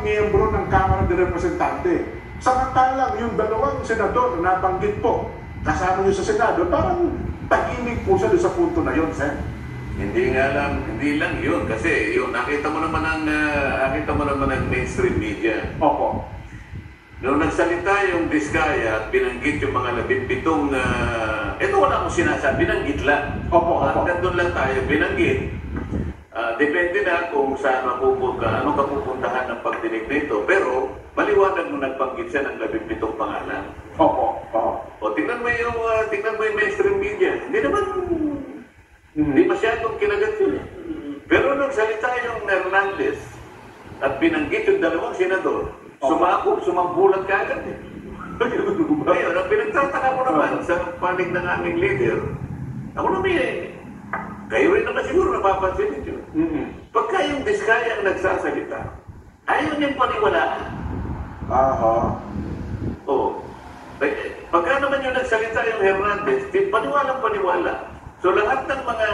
miyembro ng Kamara de Representante. Samantalang yung dalawang senador na nabanggit po, kasama niyo sa Senado, parang tahimik po siya doon sa punto na yun, Sen. Hindi lang yun. Kasi yun, nakita mo naman ng mainstream media. Opo. Noong nagsalita yung Diskaya at binanggit yung mga 17, ito wala akong sinasabi, binanggit lang. Opo. Nandun lang tayo, binanggit. Depende na kung saan anong kapupuntahan ng pagdinig nito. Pero maliwanag nung nagbanggit siya ng 17 pangalan. Opo. O tingnan mo yung mainstream media. Hindi masyadong kinagat yun. Pero nung salita yung Hernandez at binanggit yung dalawang senador, sumambulan ka agad eh. Ngayon, ang pinagtataka mo naman sa panig ng aming leader, ako naman kayo rin naman siguro napapansin nito. Pagka yung Diskaya ang nagsasalita, ayaw niyang paniwalaan. Oo. Pagka naman yung nagsalita yung Hernandez, paniwalang-paniwala. So lahat ng mga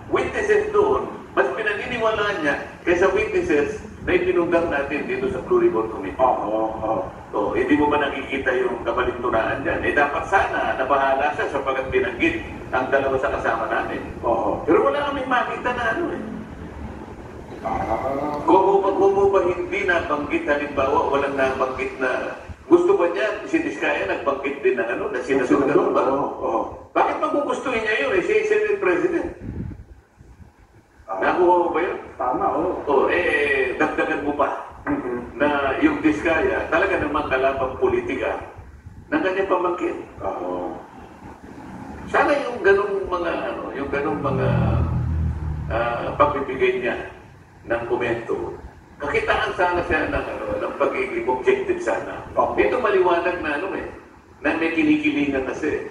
witnesses doon, mas pinaniniwalaan niya kaysa witnesses na itinunggang natin dito sa Blue Ribbon Committee. So, hindi mo ba nakikita yung kabalintunaan dyan? Dapat sana nabahala siya sapagat binanggit ang dalawa sa kasama namin. Pero wala kaming makita na Kung ba hindi nabanggit, halimbawa, walang nabanggit na gusto ba niya, si Diskaya nagbanggit din ng na sinasugod ba? Bakit magugustuhin niya yun? Siya Senate President. Nakuha mo ba yun? Tama, dagdagan mo pa na yung Diskaya, talaga namang kalapang politika ng kanyang pamangkin. Sana yung ganung mga pagbibigay niya ng komento, kakitaan sana siya ng pagiging objective sana. Ito maliwanag na na may kinikilingan kasi.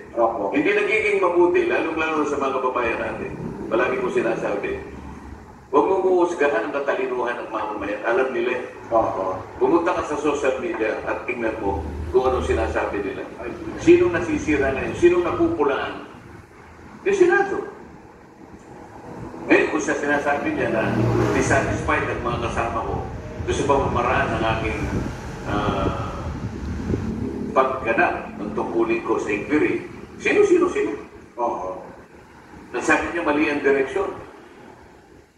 Hindi nagiging mabuti, lalong-lalo sa mga kababayan natin. Palagi ko sinasabi, huwag mong uusgahan ang katalinuhan ng mamamayan. Alam nila. Pumunta ka sa social media at tingnan mo kung anong sinasabi nila. Sinong nasisira ngayon? Sinong napupulaan? Yung Senado. Ngayon, kung siya sinasabi niya na dissatisfied ang mga kasama ko doon sa pamamaraan ng aking pagganap ng tungkulin ko sa inquiry, sino? Nasabi niya mali ang direksyon.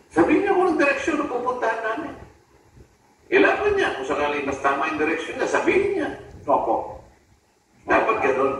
Sabihin niya kung ang direksyon na pupuntahan namin. Ilaban niya kung sakaling mas tama yung direksyon niya, sabihin niya. Dapat ganun.